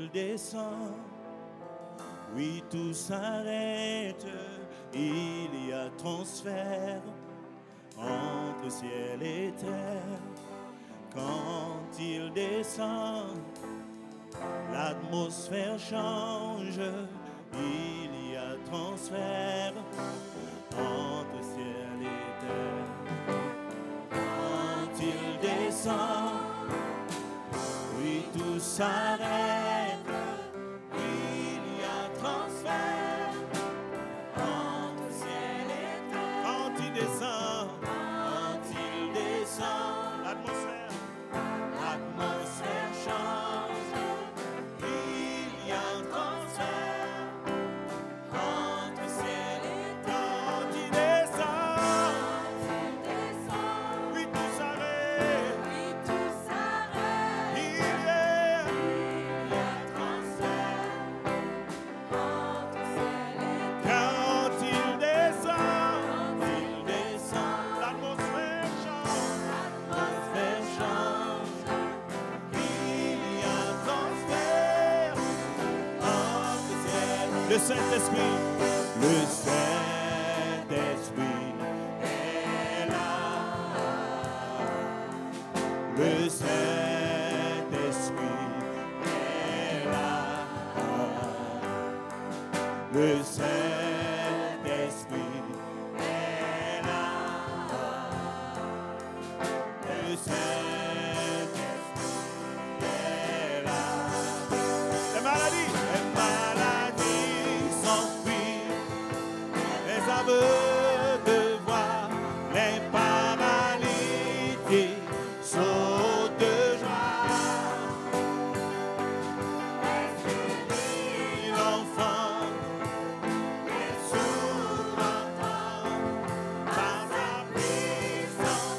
il descend, oui, tout s'arrête, il y a transfert entre ciel et terre. Quand il descend, l'atmosphère change, il y a transfert entre ciel et terre. Quand il descend, oui, tout s'arrête, il y a transfert entre ciel et terre. Quand il descend, l'atmosphère change, il y a un transfert entre ciel et terre. Quand il descend, oui, tout s'arrête, il y a un transfert entre ciel et terre. Quand il descend, l'atmosphère change, il y a un transfert entre ciel. Le Saint-Esprit est là. Le Saint-Esprit est là. Le Saint-Esprit est là. Le Saint-Esprit est là. Les maladies s'enfuient, les aveugles voient, les paralytiques sautent de joie. L'enfant est sourd entend par sa puissance,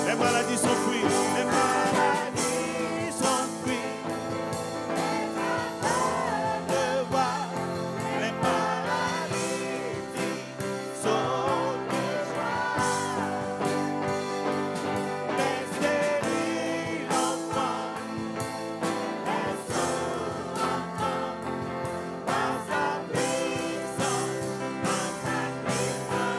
les maladies s'enfuient, les maladies s'enfuient. De voir les paralytiques sautent de joie. Les stériles enfants, les sourds entendent par sa puissance, par sa puissance.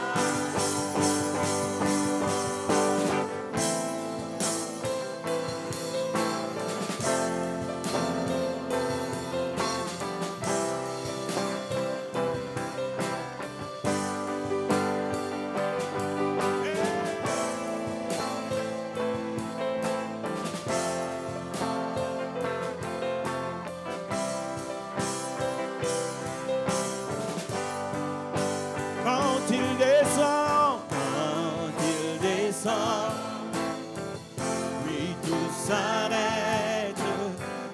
Quand il descend, oui, tout s'arrête,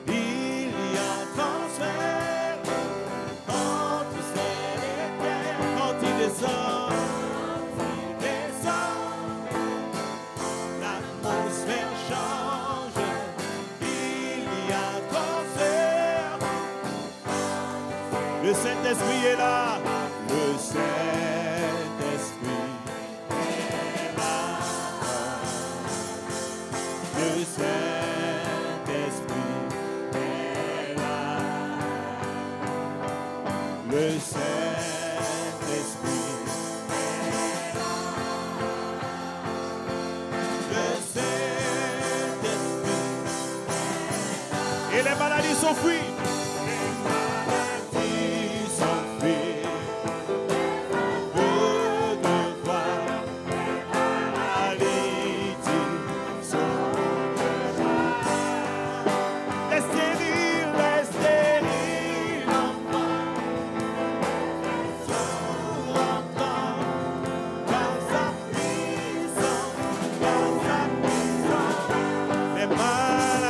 il y a transfert entre ciel et terre. Quand il descend, l'atmosphère change, il y a transfert. Le Saint-Esprit est là. Le Saint-Esprit est là. Le Saint-Esprit est là. Le Saint-Esprit est là. Le Saint-Esprit est là. Et les maladies s'enfuient. Les maladies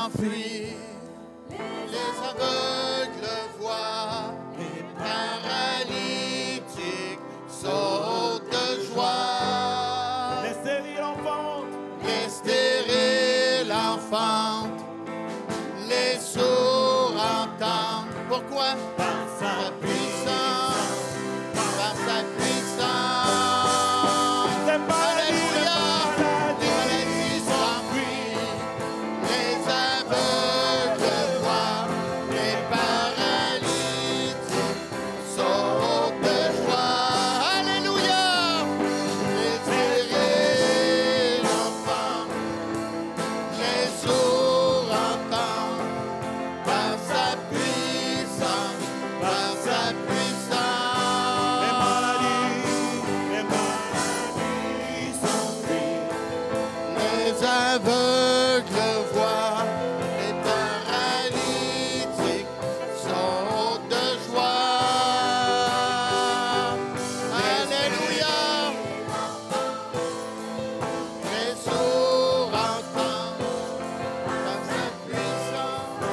s'enfuient, les aveugles voient, les paralytiques sautent de joie. Les stériles enfantent, Les stériles enfantent, les sourds entendent. Pourquoi? par sa Sa puissance, par sa puissance. Les maladies, Alléluia. Les maladies s'enfuient, les aveugles voient, les paralytiques sautent de joie. Alléluia. Les stériles entendent, les sourds entendent, par sa puissance, par sa puissance. les maladies s'enfuient. Les aveugles voient, les paralytiques sautent de joie. Alléluia. Les sourds entendent, par sa puissance,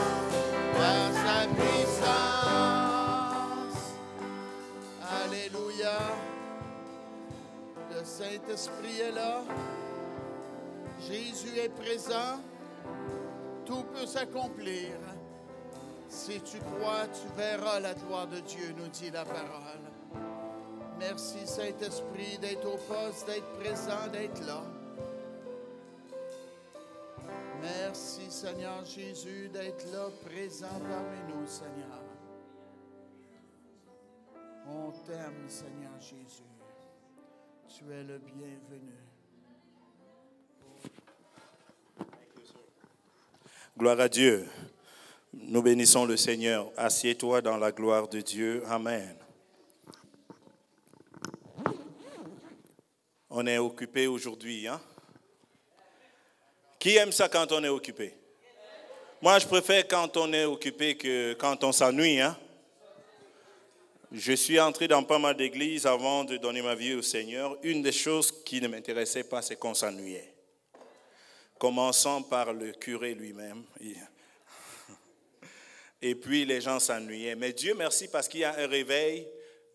par sa puissance. Alléluia. Le Saint-Esprit est là. Jésus est présent. Tout peut s'accomplir. Si tu crois, tu verras la gloire de Dieu, nous dit la parole. Merci Saint-Esprit d'être au poste, d'être présent, d'être là. Merci Seigneur Jésus d'être là, présent parmi nous, Seigneur. On t'aime, Seigneur Jésus. Tu es le bienvenu. Gloire à Dieu. Nous bénissons le Seigneur. Assieds-toi dans la gloire de Dieu. Amen. On est occupé aujourd'hui, hein? Qui aime ça quand on est occupé? Moi, je préfère quand on est occupé que quand on s'ennuie, hein? Je suis entré dans pas mal d'églises avant de donner ma vie au Seigneur. Une des choses qui ne m'intéressait pas, c'est qu'on s'ennuyait. Commençant par le curé lui-même. Et puis les gens s'ennuyaient. Mais Dieu merci parce qu'il y a un réveil,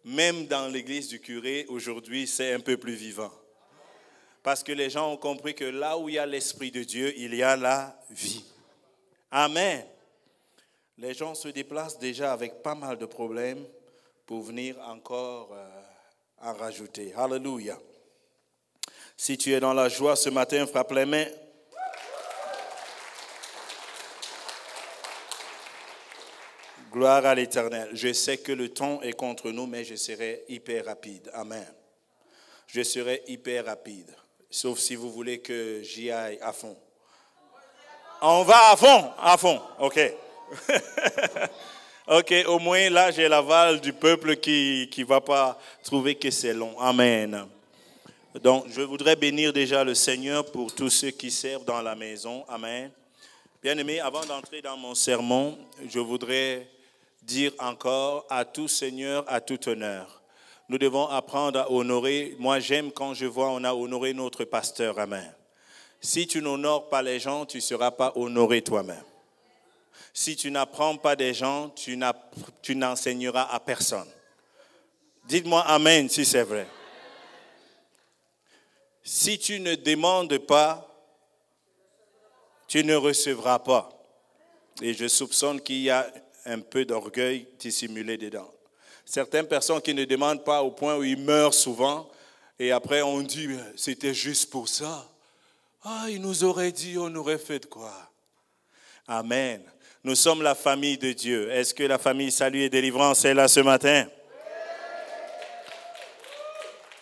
même dans l'église du curé, aujourd'hui, c'est un peu plus vivant. Parce que les gens ont compris que là où il y a l'Esprit de Dieu, il y a la vie. Amen. Les gens se déplacent déjà avec pas mal de problèmes pour venir encore en rajouter. Alléluia. Si tu es dans la joie ce matin, frappe les mains. Gloire à l'Éternel. Je sais que le temps est contre nous, mais je serai hyper rapide. Amen. Je serai hyper rapide. Sauf si vous voulez que j'y aille à fond. On va à fond. OK. OK, au moins là, j'ai l'aval du peuple qui ne va pas trouver que c'est long. Amen. Donc, je voudrais bénir déjà le Seigneur pour tous ceux qui servent dans la maison. Amen. Bien-aimés, avant d'entrer dans mon sermon, je voudrais dire encore à tout Seigneur, à tout honneur. Nous devons apprendre à honorer. Moi, j'aime quand je vois on a honoré notre pasteur. Amen. Si tu n'honores pas les gens, tu ne seras pas honoré toi-même. Si tu n'apprends pas des gens, tu n'enseigneras à personne. Dites-moi Amen si c'est vrai. Si tu ne demandes pas, tu ne recevras pas. Et je soupçonne qu'il y a un peu d'orgueil dissimulé dedans. Certaines personnes qui ne demandent pas au point où ils meurent souvent, et après on dit, c'était juste pour ça. Ah, il nous aurait dit, on aurait fait quoi? Amen. Nous sommes la famille de Dieu. Est-ce que la famille Salut et Délivrance est là ce matin?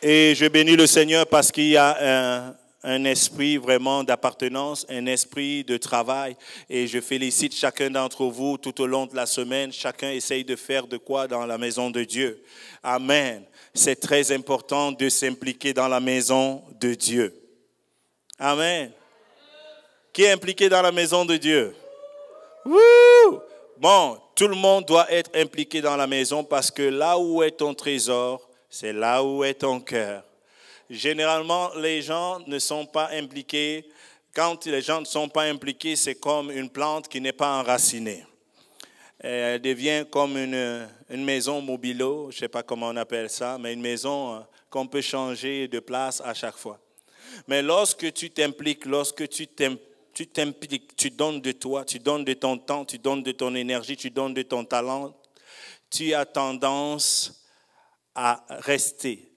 Et je bénis le Seigneur parce qu'il y a un esprit vraiment d'appartenance, un esprit de travail. Et je félicite chacun d'entre vous tout au long de la semaine. Chacun essaye de faire de quoi dans la maison de Dieu. Amen. C'est très important de s'impliquer dans la maison de Dieu. Amen. Qui est impliqué dans la maison de Dieu? Wouh! Bon, tout le monde doit être impliqué dans la maison parce que là où est ton trésor, c'est là où est ton cœur. Généralement, les gens ne sont pas impliqués Quand les gens ne sont pas impliqués, c'est comme une plante qui n'est pas enracinée. Elle devient comme une maison mobilo, je ne sais pas comment on appelle ça, mais une maison qu'on peut changer de place à chaque fois. Mais lorsque tu t'impliques, lorsque tu t'impliques, tu donnes de toi, tu donnes de ton temps, tu donnes de ton énergie, tu donnes de ton talent, tu as tendance à rester.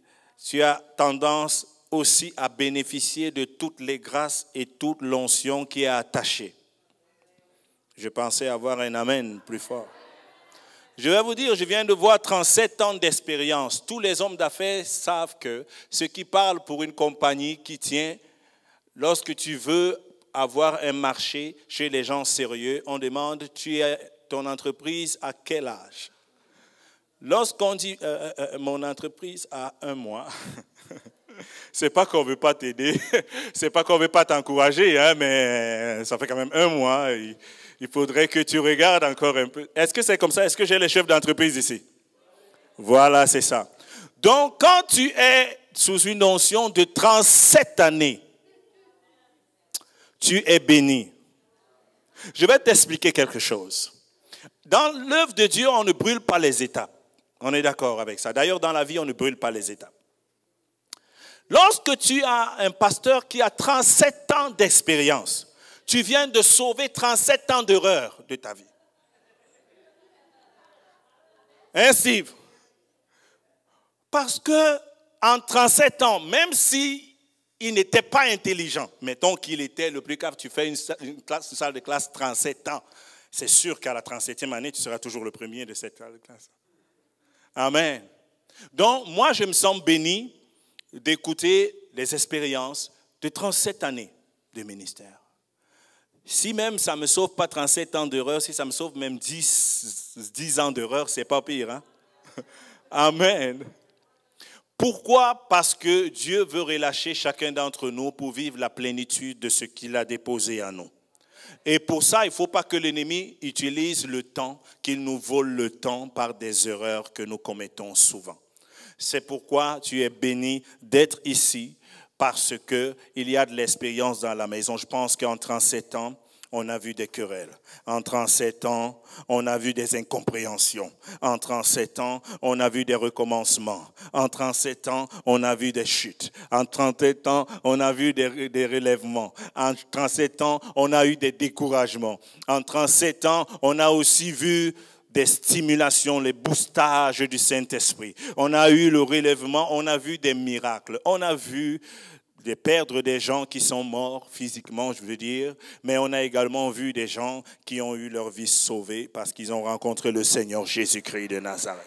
Tu as tendance aussi à bénéficier de toutes les grâces et toute l'onction qui est attachée. Je pensais avoir un amen plus fort. Je vais vous dire, je viens de voir 37 ans d'expérience. Tous les hommes d'affaires savent que ceux qui parlent pour une compagnie qui tient, lorsque tu veux avoir un marché chez les gens sérieux, on demande, tu es ton entreprise à quel âge? Lorsqu'on dit mon entreprise a 1 mois, c'est pas qu'on veut pas t'aider, c'est pas qu'on veut pas t'encourager, hein, mais ça fait quand même 1 mois. Il faudrait que tu regardes encore un peu. Est-ce que c'est comme ça? Est-ce que j'ai les chefs d'entreprise ici? Voilà, c'est ça. Donc, quand tu es sous une notion de 37 années, tu es béni. Je vais t'expliquer quelque chose. Dans l'œuvre de Dieu, on ne brûle pas les étapes. On est d'accord avec ça. D'ailleurs, dans la vie, on ne brûle pas les étapes. Lorsque tu as un pasteur qui a 37 ans d'expérience, tu viens de sauver 37 ans d'erreur de ta vie. Hein, Steve? Parce que en 37 ans, même si il n'était pas intelligent, mettons qu'il était le plus capable, tu fais une salle de classe 37 ans, c'est sûr qu'à la 37e année, tu seras toujours le premier de cette salle de classe. Amen. Donc, moi, je me sens béni d'écouter les expériences de 37 années de ministère. Si même ça ne me sauve pas 37 ans d'erreur, si ça me sauve même 10 ans d'erreur, ce n'est pas pire. Hein? Amen. Pourquoi? Parce que Dieu veut relâcher chacun d'entre nous pour vivre la plénitude de ce qu'il a déposé en nous. Et pour ça, il ne faut pas que l'ennemi utilise le temps, qu'il nous vole le temps par des erreurs que nous commettons souvent. C'est pourquoi tu es béni d'être ici, parce qu'il y a de l'expérience dans la maison. Je pense qu'en 37 ans, on a vu des querelles. En 37 ans, on a vu des incompréhensions. En 37 ans, on a vu des recommencements. En 37 ans, on a vu des chutes. En 37 ans, on a vu des relèvements. En 37 ans, on a eu des découragements. En 37 ans, on a aussi vu des stimulations, les boostages du Saint-Esprit. On a eu le relèvement, on a vu des miracles. On a vu perdre des gens qui sont morts physiquement, je veux dire, mais on a également vu des gens qui ont eu leur vie sauvée parce qu'ils ont rencontré le Seigneur Jésus-Christ de Nazareth.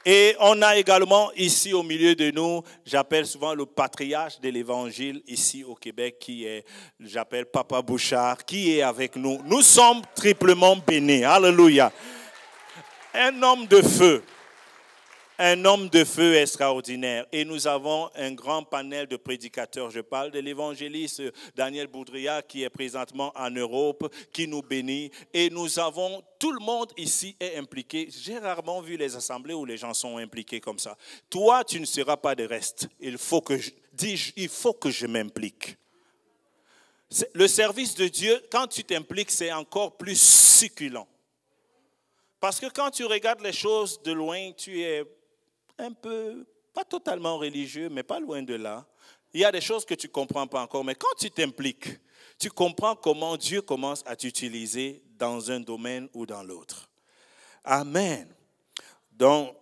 Et on a également ici au milieu de nous, j'appelle souvent le patriarche de l'Évangile ici au Québec, qui est, j'appelle Papa Bouchard, qui est avec nous. Nous sommes triplement bénis. Alléluia. Un homme de feu. Un homme de feu extraordinaire. Et nous avons un grand panel de prédicateurs. Je parle de l'évangéliste Daniel Boudria qui est présentement en Europe, qui nous bénit. Et nous avons, tout le monde ici est impliqué. J'ai rarement vu les assemblées où les gens sont impliqués comme ça. Toi, tu ne seras pas de reste. Il faut que je m'implique. Le service de Dieu, quand tu t'impliques, c'est encore plus succulent. Parce que quand tu regardes les choses de loin, tu es un peu, pas totalement religieux, mais pas loin de là. Il y a des choses que tu ne comprends pas encore, mais quand tu t'impliques, tu comprends comment Dieu commence à t'utiliser dans un domaine ou dans l'autre. Amen. Donc,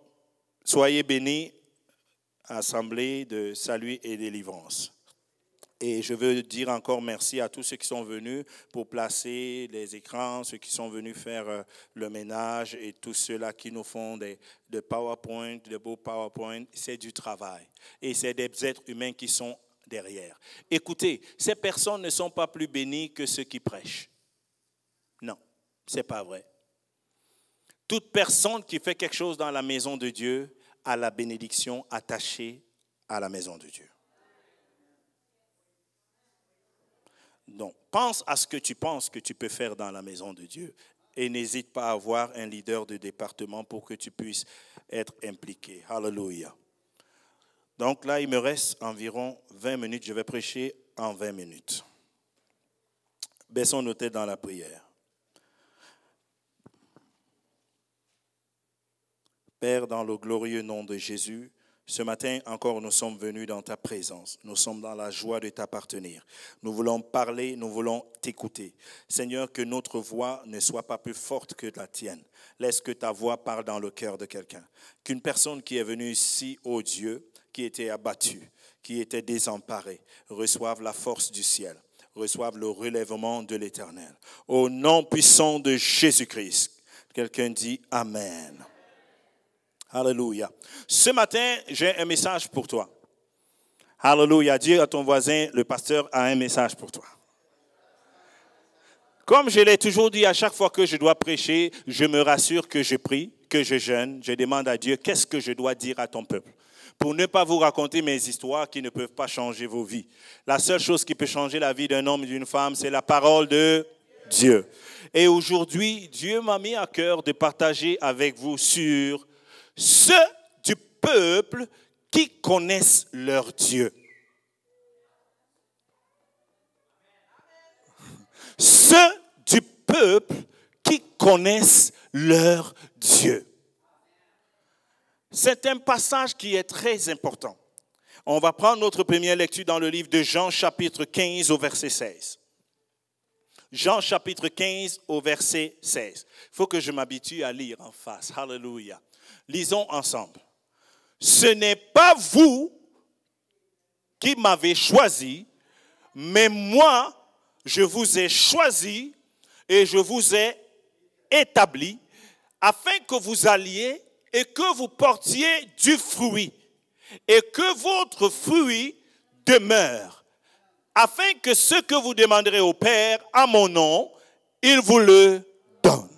soyez bénis, assemblée de salut et délivrance. Et je veux dire encore merci à tous ceux qui sont venus pour placer les écrans, ceux qui sont venus faire le ménage et tous ceux-là qui nous font des PowerPoint, de beaux PowerPoint. C'est du travail. Et c'est des êtres humains qui sont derrière. Écoutez, ces personnes ne sont pas plus bénies que ceux qui prêchent. Non, ce n'est pas vrai. Toute personne qui fait quelque chose dans la maison de Dieu a la bénédiction attachée à la maison de Dieu. Donc, pense à ce que tu penses que tu peux faire dans la maison de Dieu et n'hésite pas à avoir un leader de département pour que tu puisses être impliqué. Alléluia. Donc là, il me reste environ 20 minutes. Je vais prêcher en 20 minutes. Baissons nos têtes dans la prière. Père, dans le glorieux nom de Jésus, ce matin encore nous sommes venus dans ta présence. Nous sommes dans la joie de t'appartenir. Nous voulons parler, nous voulons t'écouter. Seigneur, que notre voix ne soit pas plus forte que la tienne. Laisse que ta voix parle dans le cœur de quelqu'un. Qu'une personne qui est venue ici, ô Dieu, qui était abattue, qui était désemparée, reçoive la force du ciel, reçoive le relèvement de l'Éternel. Au nom puissant de Jésus-Christ, quelqu'un dit Amen. Alléluia. Ce matin, j'ai un message pour toi. Alléluia. Dis à ton voisin, le pasteur a un message pour toi. Comme je l'ai toujours dit, à chaque fois que je dois prêcher, je me rassure que je prie, que je jeûne. Je demande à Dieu, qu'est-ce que je dois dire à ton peuple? Pour ne pas vous raconter mes histoires qui ne peuvent pas changer vos vies. La seule chose qui peut changer la vie d'un homme et d'une femme, c'est la parole de Dieu. Et aujourd'hui, Dieu m'a mis à cœur de partager avec vous sur ceux du peuple qui connaissent leur Dieu. Ceux du peuple qui connaissent leur Dieu. C'est un passage qui est très important. On va prendre notre première lecture dans le livre de Jean, chapitre 15, au verset 16. Jean, chapitre 15, au verset 16. Il faut que je m'habitue à lire en face. Alléluia. Lisons ensemble. Ce n'est pas vous qui m'avez choisi, mais moi, je vous ai choisi et je vous ai établi afin que vous alliez et que vous portiez du fruit et que votre fruit demeure, afin que ce que vous demanderez au Père à mon nom, il vous le donne.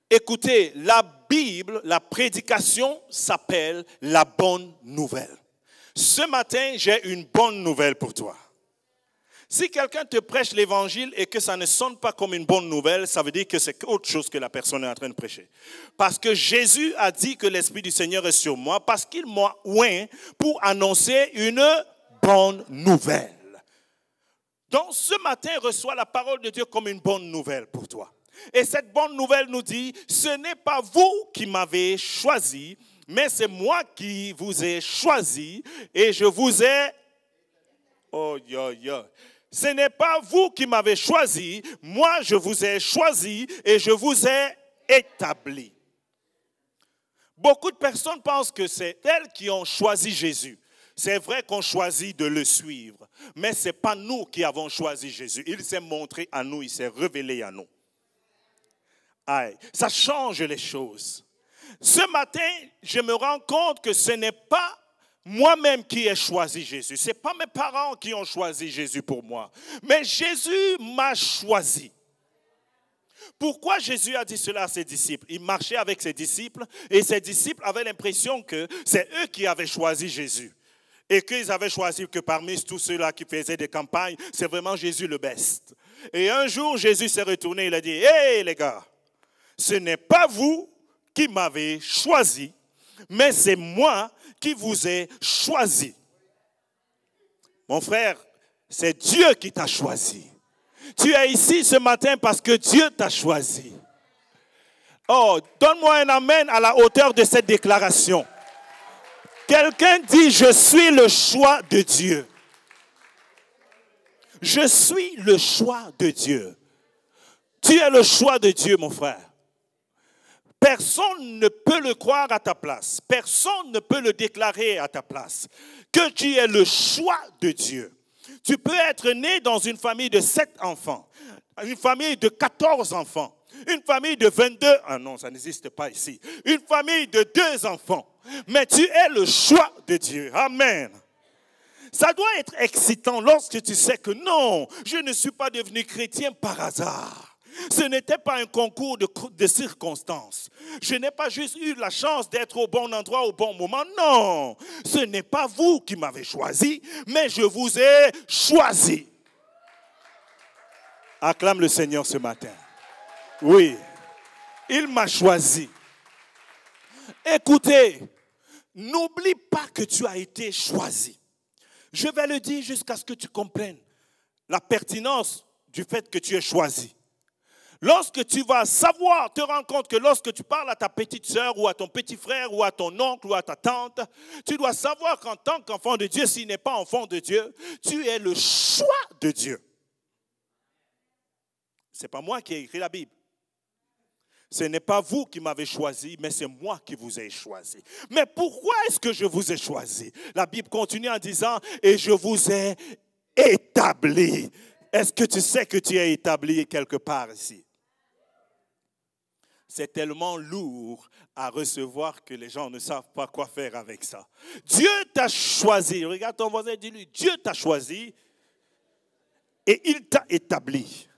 Écoutez, la Bible, la prédication s'appelle la bonne nouvelle. Ce matin, j'ai une bonne nouvelle pour toi. Si quelqu'un te prêche l'évangile et que ça ne sonne pas comme une bonne nouvelle, ça veut dire que c'est autre chose que la personne est en train de prêcher. Parce que Jésus a dit que l'Esprit du Seigneur est sur moi parce qu'il m'a oint pour annoncer une bonne nouvelle. Donc ce matin, reçois la parole de Dieu comme une bonne nouvelle pour toi. Et cette bonne nouvelle nous dit, ce n'est pas vous qui m'avez choisi, mais c'est moi qui vous ai choisi et je vous ai... Oh, yo, yo. Ce n'est pas vous qui m'avez choisi, moi je vous ai choisi et je vous ai établi. Beaucoup de personnes pensent que c'est elles qui ont choisi Jésus. C'est vrai qu'on choisit de le suivre, mais ce n'est pas nous qui avons choisi Jésus. Il s'est montré à nous, il s'est révélé à nous. Aïe, ça change les choses. Ce matin, je me rends compte que ce n'est pas moi-même qui ai choisi Jésus. Ce n'est pas mes parents qui ont choisi Jésus pour moi. Mais Jésus m'a choisi. Pourquoi Jésus a dit cela à ses disciples? Il marchait avec ses disciples et ses disciples avaient l'impression que c'est eux qui avaient choisi Jésus. Et qu'ils avaient choisi que parmi tous ceux-là qui faisaient des campagnes, c'est vraiment Jésus le best. Et un jour, Jésus s'est retourné, il a dit, « Hey les gars, ce n'est pas vous qui m'avez choisi, mais c'est moi qui vous ai choisi. » Mon frère, c'est Dieu qui t'a choisi. Tu es ici ce matin parce que Dieu t'a choisi. Oh, donne-moi un amen à la hauteur de cette déclaration. Quelqu'un dit, je suis le choix de Dieu. Je suis le choix de Dieu. Tu es le choix de Dieu, mon frère. Personne ne peut le croire à ta place. Personne ne peut le déclarer à ta place. Que tu es le choix de Dieu. Tu peux être né dans une famille de 7 enfants, une famille de 14 enfants, une famille de 22, ah non, ça n'existe pas ici, une famille de 2 enfants. Mais tu es le choix de Dieu. Amen. Ça doit être excitant lorsque tu sais que non, je ne suis pas devenu chrétien par hasard. Ce n'était pas un concours de circonstances. Je n'ai pas juste eu la chance d'être au bon endroit au bon moment. Non, ce n'est pas vous qui m'avez choisi, mais je vous ai choisi. Acclame le Seigneur ce matin. Oui, il m'a choisi. Écoutez, N'oublie pas que tu as été choisi. Je vais le dire jusqu'à ce que tu comprennes la pertinence du fait que tu es choisi. Lorsque tu vas savoir, te rendre compte que lorsque tu parles à ta petite sœur ou à ton petit frère ou à ton oncle ou à ta tante, tu dois savoir qu'en tant qu'enfant de Dieu, s'il n'est pas enfant de Dieu, tu es le choix de Dieu. Ce n'est pas moi qui ai écrit la Bible. Ce n'est pas vous qui m'avez choisi, mais c'est moi qui vous ai choisi. Mais pourquoi est-ce que je vous ai choisi? La Bible continue en disant, et je vous ai établi. Est-ce que tu sais que tu es établi quelque part ici? C'est tellement lourd à recevoir que les gens ne savent pas quoi faire avec ça. Dieu t'a choisi. Regarde ton voisin, dis-lui, Dieu t'a choisi et il t'a établi.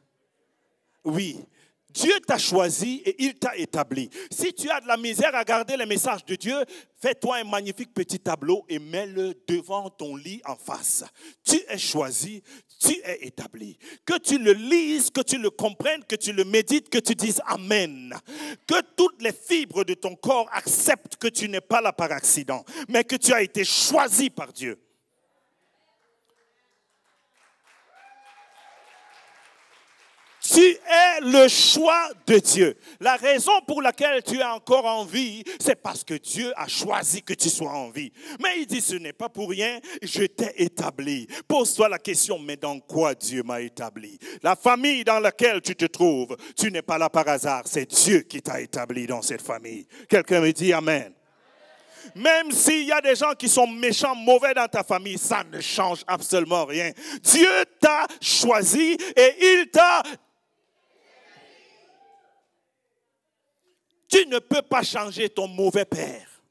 Oui, Dieu t'a choisi et il t'a établi. Si tu as de la misère à garder les messages de Dieu, fais-toi un magnifique petit tableau et mets-le devant ton lit en face. Tu es choisi, tu es établi. Que tu le lises, que tu le comprennes, que tu le médites, que tu dises Amen. Que toutes les fibres de ton corps acceptent que tu n'es pas là par accident, mais que tu as été choisi par Dieu. Tu es le choix de Dieu. La raison pour laquelle tu es encore en vie, c'est parce que Dieu a choisi que tu sois en vie. Mais il dit, ce n'est pas pour rien, je t'ai établi. Pose-toi la question, mais dans quoi Dieu m'a établi? La famille dans laquelle tu te trouves, tu n'es pas là par hasard, c'est Dieu qui t'a établi dans cette famille. Quelqu'un me dit Amen. Même s'il y a des gens qui sont méchants, mauvais dans ta famille, ça ne change absolument rien. Dieu t'a choisi et il t'a... Tu ne peux pas changer ton mauvais père.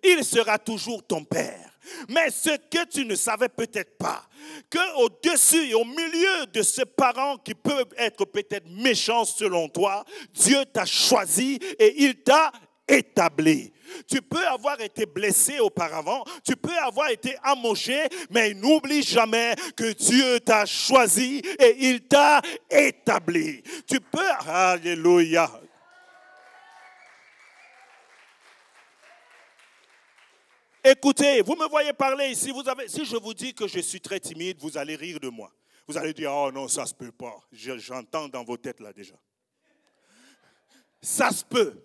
Il sera toujours ton père. Mais ce que tu ne savais peut-être pas, qu'au-dessus et au milieu de ces parents qui peuvent être peut-être méchants selon toi, Dieu t'a choisi et il t'a établi. Tu peux avoir été blessé auparavant, tu peux avoir été amoché, mais n'oublie jamais que Dieu t'a choisi et il t'a établi. Tu peux, alléluia. Écoutez, vous me voyez parler ici, si je vous dis que je suis très timide, vous allez rire de moi. Vous allez dire, oh non, ça se peut pas. J'entends dans vos têtes là déjà. Ça se peut.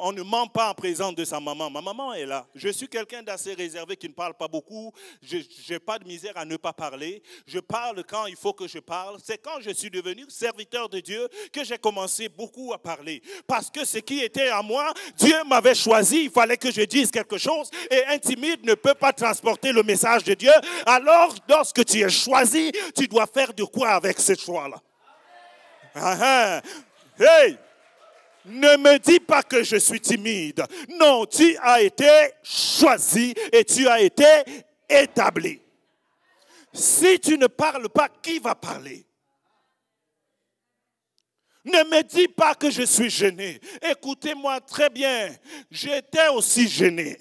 On ne ment pas en présence de sa maman. Ma maman est là. Je suis quelqu'un d'assez réservé qui ne parle pas beaucoup. Je n'ai pas de misère à ne pas parler. Je parle quand il faut que je parle. C'est quand je suis devenu serviteur de Dieu que j'ai commencé beaucoup à parler. Parce que ce qui était à moi, Dieu m'avait choisi. Il fallait que je dise quelque chose. Et un timide ne peut pas transporter le message de Dieu. Alors, lorsque tu es choisi, tu dois faire de quoi avec ce choix-là? Hey! Ne me dis pas que je suis timide. Non, tu as été choisi et tu as été établi. Si tu ne parles pas, qui va parler? Ne me dis pas que je suis gêné. Écoutez-moi très bien, j'étais aussi gêné.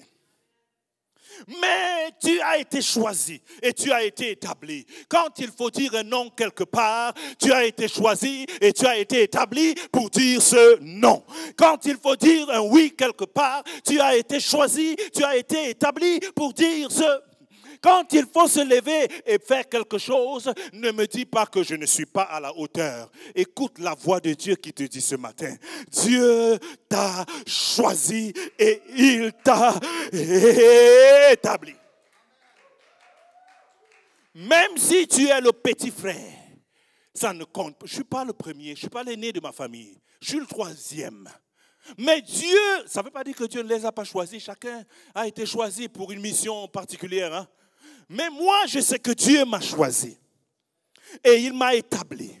Mais tu as été choisi et tu as été établi. Quand il faut dire un non quelque part, tu as été choisi et tu as été établi pour dire ce non. Quand il faut dire un oui quelque part, tu as été choisi, tu as été établi pour dire ce... Quand il faut se lever et faire quelque chose, ne me dis pas que je ne suis pas à la hauteur. Écoute la voix de Dieu qui te dit ce matin, Dieu t'a choisi et il t'a établi. Même si tu es le petit frère, ça ne compte pas. Je ne suis pas le premier, je ne suis pas l'aîné de ma famille. Je suis le troisième. Mais Dieu, ça ne veut pas dire que Dieu ne les a pas choisis. Chacun a été choisi pour une mission particulière. Hein? Mais moi, je sais que Dieu m'a choisi. Et il m'a établi.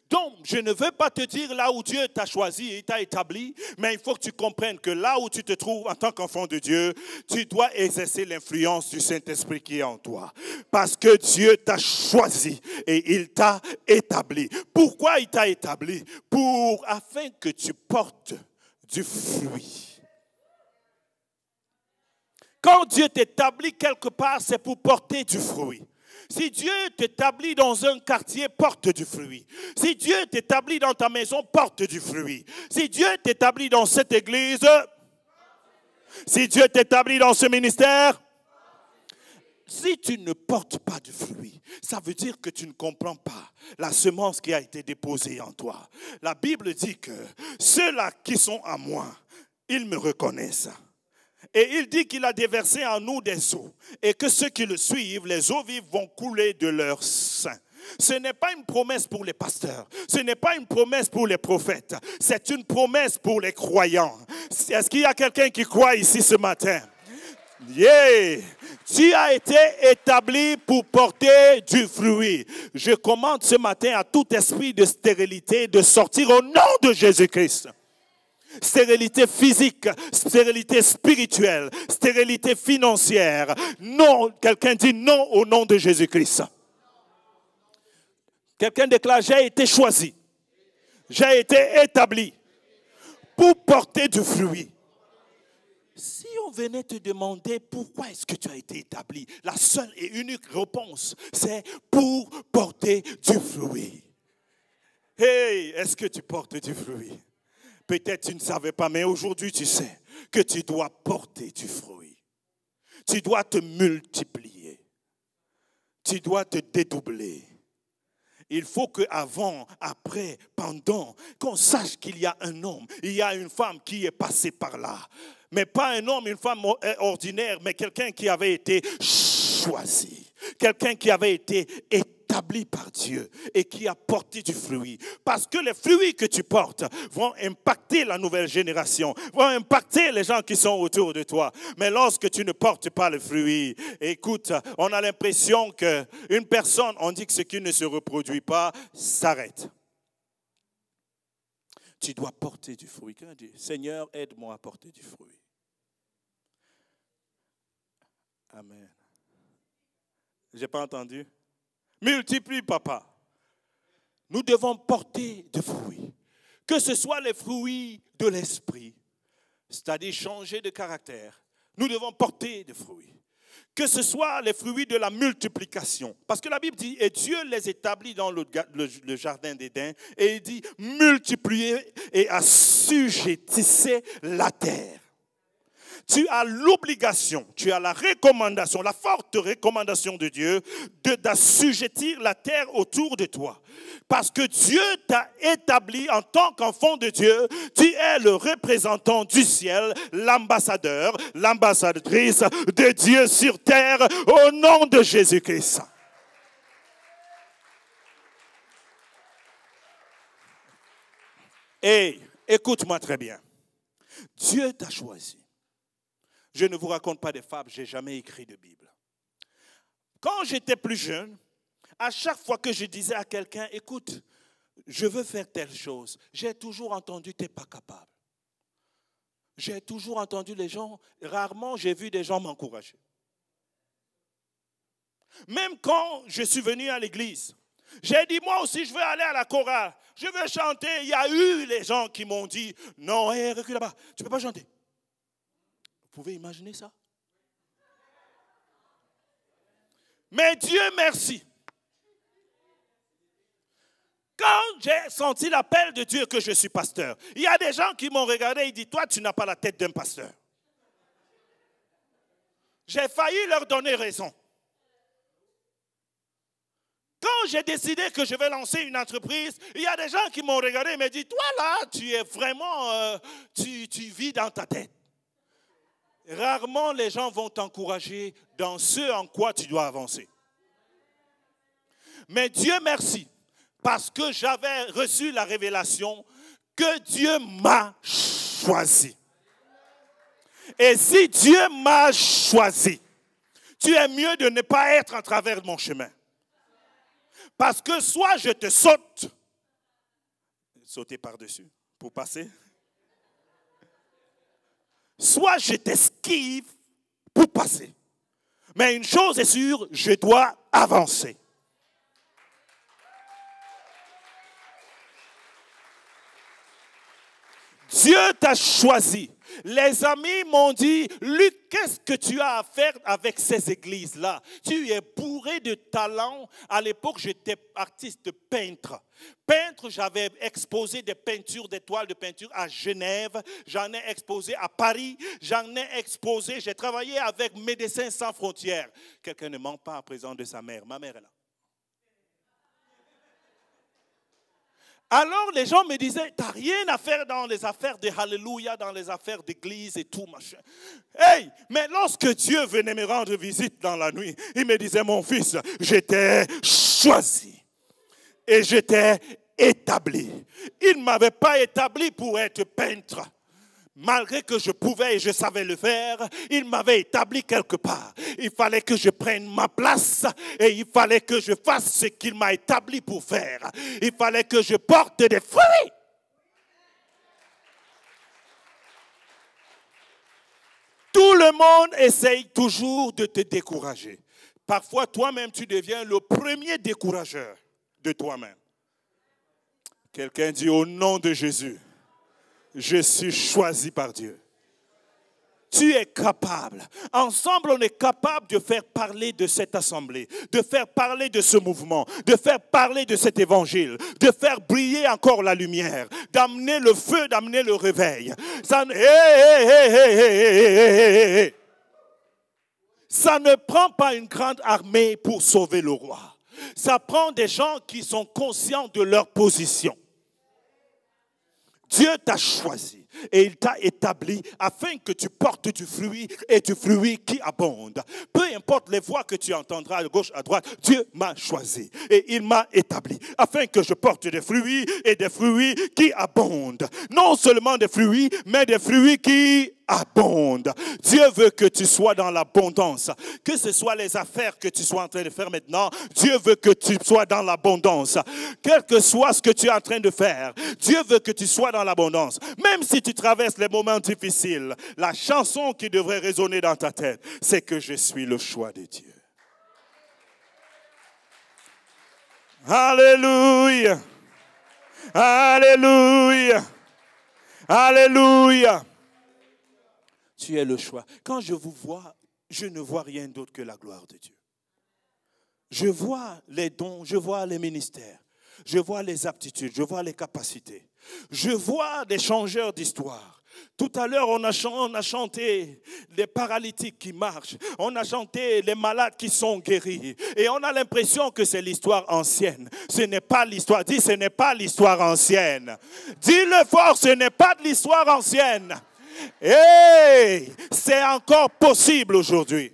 Donc, je ne veux pas te dire là où Dieu t'a choisi et t'a établi, mais il faut que tu comprennes que là où tu te trouves en tant qu'enfant de Dieu, tu dois exercer l'influence du Saint-Esprit qui est en toi. Parce que Dieu t'a choisi et il t'a établi. Pourquoi il t'a établi? Afin que tu portes du fruit. Quand Dieu t'établit quelque part, c'est pour porter du fruit. Si Dieu t'établit dans un quartier, porte du fruit. Si Dieu t'établit dans ta maison, porte du fruit. Si Dieu t'établit dans cette église, Si Dieu t'établit dans ce ministère, si tu ne portes pas de fruit, ça veut dire que tu ne comprends pas la semence qui a été déposée en toi. La Bible dit que ceux-là qui sont à moi, ils me reconnaissent. Et il dit qu'il a déversé en nous des eaux et que ceux qui le suivent, les eaux vives vont couler de leur sein. Ce n'est pas une promesse pour les pasteurs, ce n'est pas une promesse pour les prophètes, c'est une promesse pour les croyants. Est-ce qu'il y a quelqu'un qui croit ici ce matin? Yeah. Tu as été établi pour porter du fruit. Je commande ce matin à tout esprit de stérilité de sortir au nom de Jésus-Christ. Stérilité physique, stérilité spirituelle, stérilité financière. Non, quelqu'un dit non au nom de Jésus-Christ. Quelqu'un déclare, j'ai été choisi, j'ai été établi pour porter du fruit. Si on venait te demander pourquoi est-ce que tu as été établi, la seule et unique réponse, c'est pour porter du fruit. Hey, est-ce que tu portes du fruit? Peut-être tu ne savais pas, mais aujourd'hui tu sais que tu dois porter du fruit. Tu dois te multiplier. Tu dois te dédoubler. Il faut qu'avant, après, pendant, qu'on sache qu'il y a un homme, il y a une femme qui est passée par là. Mais pas un homme, une femme ordinaire, mais quelqu'un qui avait été choisi. Quelqu'un qui avait été établi par Dieu et qui a porté du fruit. Parce que les fruits que tu portes vont impacter la nouvelle génération, vont impacter les gens qui sont autour de toi. Mais lorsque tu ne portes pas le fruit, écoute, on a l'impression qu'une personne, on dit que ce qui ne se reproduit pas s'arrête. Tu dois porter du fruit. Seigneur, aide-moi à porter du fruit. Amen. Je n'ai pas entendu. Multiplie, papa. Nous devons porter des fruits. Que ce soit les fruits de l'esprit, c'est-à-dire changer de caractère. Nous devons porter des fruits. Que ce soit les fruits de la multiplication. Parce que la Bible dit, et Dieu les établit dans le jardin d'Éden, et il dit, multipliez et assujettissez la terre. Tu as l'obligation, tu as la recommandation, la forte recommandation de Dieu d'assujettir la terre autour de toi. Parce que Dieu t'a établi en tant qu'enfant de Dieu, tu es le représentant du ciel, l'ambassadeur, l'ambassadrice de Dieu sur terre au nom de Jésus-Christ. Et écoute-moi très bien. Dieu t'a choisi. Je ne vous raconte pas des fables, je n'ai jamais écrit de Bible. Quand j'étais plus jeune, à chaque fois que je disais à quelqu'un, écoute, je veux faire telle chose, j'ai toujours entendu, tu n'es pas capable. J'ai toujours entendu les gens, rarement j'ai vu des gens m'encourager. Même quand je suis venu à l'église, j'ai dit, moi aussi, je veux aller à la chorale, je veux chanter. Il y a eu les gens qui m'ont dit, non, hey, recule là-bas, tu ne peux pas chanter. Vous pouvez imaginer ça? Mais Dieu merci. Quand j'ai senti l'appel de Dieu que je suis pasteur, il y a des gens qui m'ont regardé et dit, toi, tu n'as pas la tête d'un pasteur. J'ai failli leur donner raison. Quand j'ai décidé que je vais lancer une entreprise, il y a des gens qui m'ont regardé et m'ont dit, toi là, tu es vraiment, tu vis dans ta tête. Rarement les gens vont t'encourager dans ce en quoi tu dois avancer. Mais Dieu merci, parce que j'avais reçu la révélation que Dieu m'a choisi. Et si Dieu m'a choisi, tu es mieux de ne pas être en travers de mon chemin. Parce que soit je te saute, sauter par-dessus pour passer, soit je t'esquive pour passer. Mais une chose est sûre, je dois avancer. Dieu t'a choisi. Les amis m'ont dit, Luc, qu'est-ce que tu as à faire avec ces églises-là? Tu es bourré de talent. À l'époque, j'étais artiste peintre. Peintre, j'avais exposé des peintures, des toiles de peinture à Genève. J'en ai exposé à Paris. J'en ai exposé. J'ai travaillé avec Médecins sans frontières. Quelqu'un ne ment pas à présent de sa mère. Ma mère est là. Alors les gens me disaient, tu n'as rien à faire dans les affaires de Alléluia, dans les affaires d'église et tout, machin. Hey, mais lorsque Dieu venait me rendre visite dans la nuit, il me disait, mon fils, j'étais choisi et j'étais établi. Il ne m'avait pas établi pour être peintre. Malgré que je pouvais et je savais le faire, il m'avait établi quelque part. Il fallait que je prenne ma place et il fallait que je fasse ce qu'il m'a établi pour faire. Il fallait que je porte des fruits. Tout le monde essaye toujours de te décourager. Parfois, toi-même, tu deviens le premier décourageur de toi-même. Quelqu'un dit au nom de Jésus. Je suis choisi par Dieu. Tu es capable. Ensemble, on est capable de faire parler de cette assemblée, de faire parler de ce mouvement, de faire parler de cet évangile, de faire briller encore la lumière, d'amener le feu, d'amener le réveil. Ça ne prend pas une grande armée pour sauver le roi. Ça prend des gens qui sont conscients de leur position. Dieu t'a choisi et il t'a établi afin que tu portes du fruit et du fruit qui abonde. Peu importe les voix que tu entendras de gauche à droite, Dieu m'a choisi et il m'a établi afin que je porte des fruits et des fruits qui abondent. Non seulement des fruits, mais des fruits qui abondent. Dieu veut que tu sois dans l'abondance. Que ce soit les affaires que tu sois en train de faire maintenant, Dieu veut que tu sois dans l'abondance. Quel que soit ce que tu es en train de faire, Dieu veut que tu sois dans l'abondance. Même si tu traverses les moments difficiles, la chanson qui devrait résonner dans ta tête, c'est que je suis le choix de Dieu. Alléluia. Alléluia. Alléluia. Tu es le choix. Quand je vous vois, je ne vois rien d'autre que la gloire de Dieu. Je vois les dons, je vois les ministères, je vois les aptitudes, je vois les capacités. Je vois des changeurs d'histoire. Tout à l'heure, on a chanté les paralytiques qui marchent. On a chanté les malades qui sont guéris. Et on a l'impression que c'est l'histoire ancienne. Ce n'est pas l'histoire. Dis, ce n'est pas l'histoire ancienne. Dis-le fort, ce n'est pas de l'histoire ancienne. Hey, c'est encore possible aujourd'hui.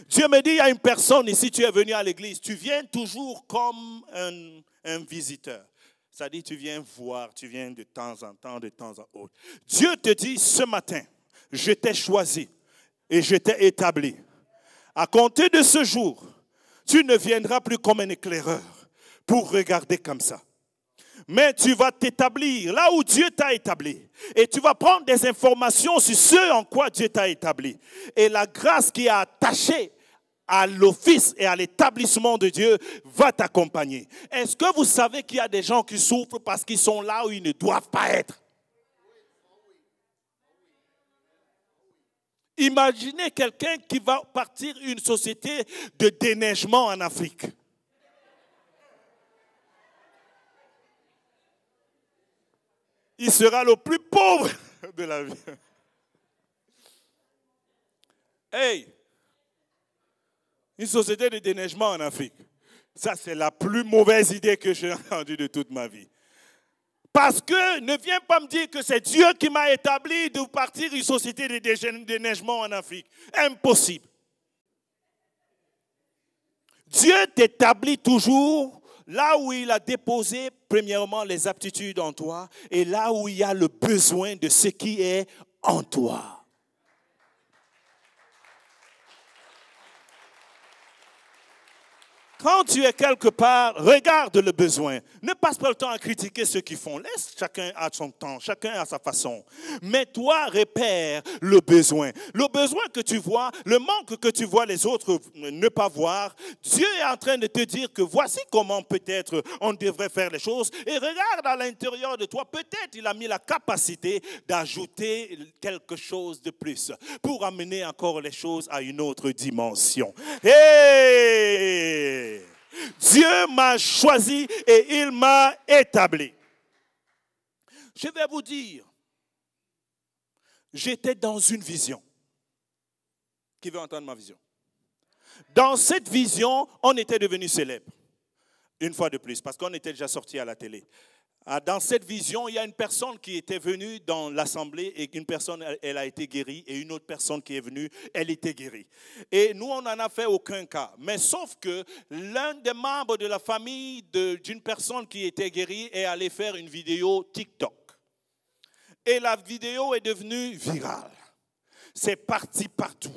Dieu me dit, il y a une personne ici, tu es venu à l'église, tu viens toujours comme un visiteur. C'est-à-dire, tu viens voir, tu viens de temps en temps, de temps en autre. Dieu te dit, ce matin, je t'ai choisi et je t'ai établi. À compter de ce jour, tu ne viendras plus comme un éclaireur pour regarder comme ça. Mais tu vas t'établir là où Dieu t'a établi. Et tu vas prendre des informations sur ce en quoi Dieu t'a établi. Et la grâce qui est attachée à l'office et à l'établissement de Dieu va t'accompagner. Est-ce que vous savez qu'il y a des gens qui souffrent parce qu'ils sont là où ils ne doivent pas être? Imaginez quelqu'un qui va partir une société de déneigement en Afrique. Il sera le plus pauvre de la vie. Hey! Une société de déneigement en Afrique. Ça, c'est la plus mauvaise idée que j'ai entendue de toute ma vie. Parce que ne viens pas me dire que c'est Dieu qui m'a établi de partir une société de déneigement en Afrique. Impossible. Dieu t'établit toujours là où il a déposé, premièrement, les aptitudes en toi et là où il y a le besoin de ce qui est en toi. Quand tu es quelque part, regarde le besoin. Ne passe pas le temps à critiquer ceux qui font. Laisse chacun à son temps, chacun à sa façon. Mais toi, repère le besoin. Le besoin que tu vois, le manque que tu vois les autres ne pas voir. Dieu est en train de te dire que voici comment peut-être on devrait faire les choses. Et regarde à l'intérieur de toi, peut-être il a mis la capacité d'ajouter quelque chose de plus pour amener encore les choses à une autre dimension. Hey! Dieu m'a choisi et il m'a établi. Je vais vous dire, j'étais dans une vision. Qui veut entendre ma vision? Dans cette vision, on était devenu célèbre. Une fois de plus, parce qu'on était déjà sorti à la télé. Dans cette vision, il y a une personne qui était venue dans l'assemblée et une personne, elle a été guérie et une autre personne qui est venue, elle était guérie. Et nous, on n'en a fait aucun cas. Mais sauf que l'un des membres de la famille d'une personne qui était guérie est allé faire une vidéo TikTok. Et la vidéo est devenue virale. C'est parti partout.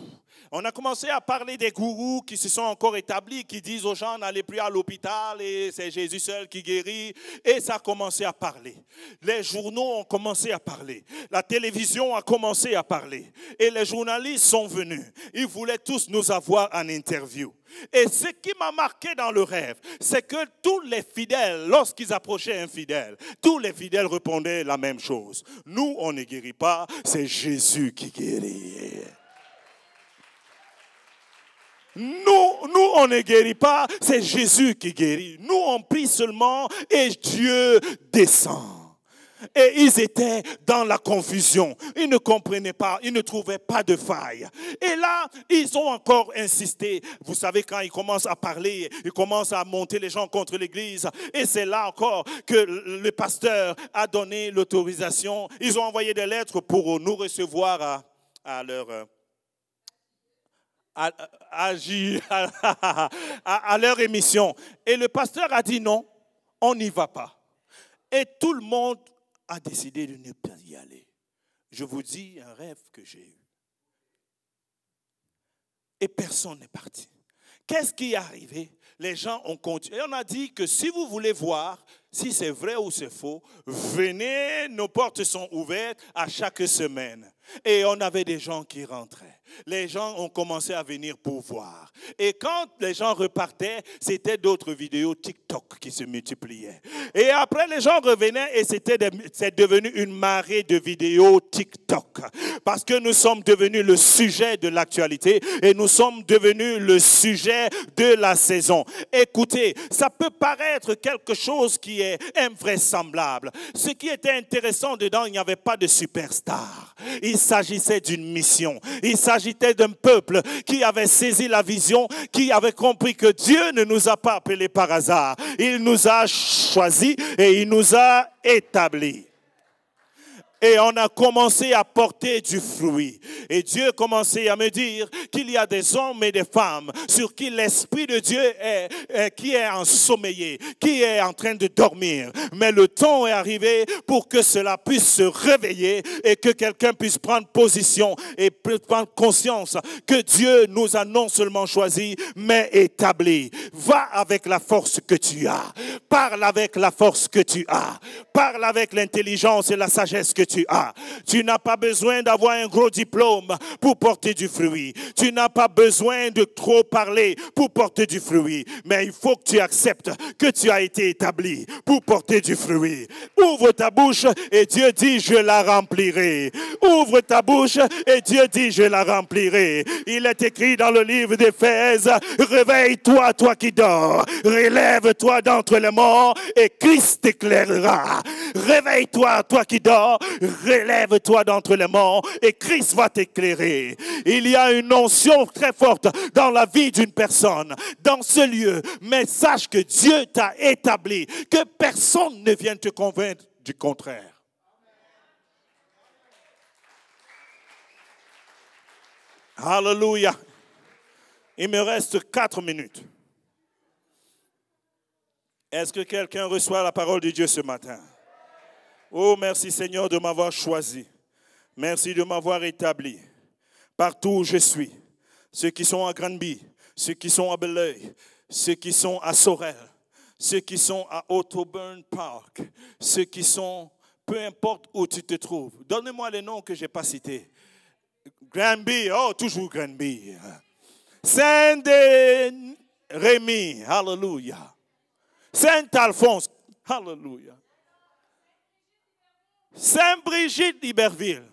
On a commencé à parler des gourous qui se sont encore établis, qui disent aux gens n'allez plus à l'hôpital et c'est Jésus seul qui guérit. Et ça a commencé à parler. Les journaux ont commencé à parler. La télévision a commencé à parler. Et les journalistes sont venus. Ils voulaient tous nous avoir en interview. Et ce qui m'a marqué dans le rêve, c'est que tous les fidèles, lorsqu'ils approchaient un fidèle, tous les fidèles répondaient la même chose. Nous, on ne guérit pas, c'est Jésus qui guérit. Nous, on ne guérit pas, c'est Jésus qui guérit. Nous, on prie seulement et Dieu descend. Et ils étaient dans la confusion. Ils ne comprenaient pas, ils ne trouvaient pas de faille. Et là, ils ont encore insisté. Vous savez, quand ils commencent à parler, ils commencent à monter les gens contre l'église. Et c'est là encore que le pasteur a donné l'autorisation. Ils ont envoyé des lettres pour nous recevoir à leur... à leur émission. Et le pasteur a dit non, on n'y va pas. Et tout le monde a décidé de ne pas y aller. Je vous dis un rêve que j'ai eu. Et personne n'est parti. Qu'est-ce qui est arrivé? Les gens ont continué. Et on a dit que si vous voulez voir si c'est vrai ou c'est faux, venez, nos portes sont ouvertes à chaque semaine. Et on avait des gens qui rentraient. Les gens ont commencé à venir pour voir. Et quand les gens repartaient, c'était d'autres vidéos TikTok qui se multipliaient. Et après, les gens revenaient et c'est devenu une marée de vidéos TikTok. Parce que nous sommes devenus le sujet de l'actualité et nous sommes devenus le sujet de la saison. Écoutez, ça peut paraître quelque chose qui est invraisemblable. Ce qui était intéressant dedans, il n'y avait pas de superstar. Il s'agissait d'une mission. Il s'agissait d'un peuple qui avait saisi la vision, qui avait compris que Dieu ne nous a pas appelés par hasard. Il nous a choisis et il nous a établis. Et on a commencé à porter du fruit. Et Dieu commençait à me dire qu'il y a des hommes et des femmes sur qui l'Esprit de Dieu qui est ensommeillé, qui est en train de dormir. Mais le temps est arrivé pour que cela puisse se réveiller et que quelqu'un puisse prendre position et prendre conscience que Dieu nous a non seulement choisis, mais établis. Va avec la force que tu as. Parle avec la force que tu as. Parle avec l'intelligence et la sagesse que tu as. Tu n'as pas besoin d'avoir un gros diplôme pour porter du fruit. Tu n'as pas besoin de trop parler pour porter du fruit. Mais il faut que tu acceptes que tu as été établi pour porter du fruit. Ouvre ta bouche et Dieu dit je la remplirai. Ouvre ta bouche et Dieu dit je la remplirai. Il est écrit dans le livre d'Éphèse, réveille-toi, toi qui dors. Relève-toi d'entre les morts et Christ t'éclairera. Réveille-toi, toi qui dors. Relève-toi d'entre les morts et Christ va t'éclairer. Il y a une onction très forte dans la vie d'une personne, dans ce lieu. Mais sache que Dieu t'a établi, que personne ne vienne te convaincre du contraire. Alléluia. Il me reste 4 minutes. Est-ce que quelqu'un reçoit la parole de Dieu ce matin? Oh, merci Seigneur de m'avoir choisi. Merci de m'avoir établi. Partout où je suis, ceux qui sont à Granby, ceux qui sont à Belleuil, ceux qui sont à Sorel, ceux qui sont à Autoburn Park, ceux qui sont, peu importe où tu te trouves. Donnez-moi les noms que je n'ai pas cités. Granby, oh, toujours Granby. Saint-Rémy, hallelujah. Saint-Alphonse, hallelujah. Saint-Brigitte d'Iberville.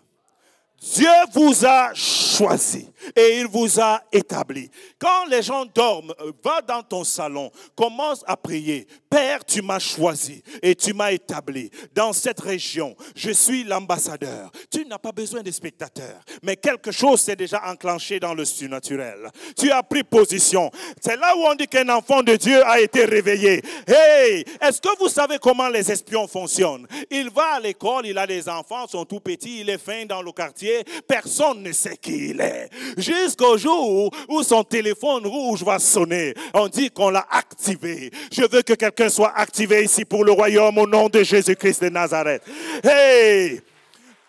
Dieu vous a choisi et il vous a établi. Quand les gens dorment, va dans ton salon, commence à prier. Père, tu m'as choisi et tu m'as établi dans cette région. Je suis l'ambassadeur. Tu n'as pas besoin de spectateurs, mais quelque chose s'est déjà enclenché dans le surnaturel. Tu as pris position. C'est là où on dit qu'un enfant de Dieu a été réveillé. Hey, est-ce que vous savez comment les espions fonctionnent? Il va à l'école, il a des enfants, sont tout petits, il est fin dans le quartier. Personne ne sait qui il est. Jusqu'au jour où son téléphone rouge va sonner. On dit qu'on l'a activé. Je veux que quelqu'un soit activé ici pour le royaume au nom de Jésus-Christ de Nazareth. Hey!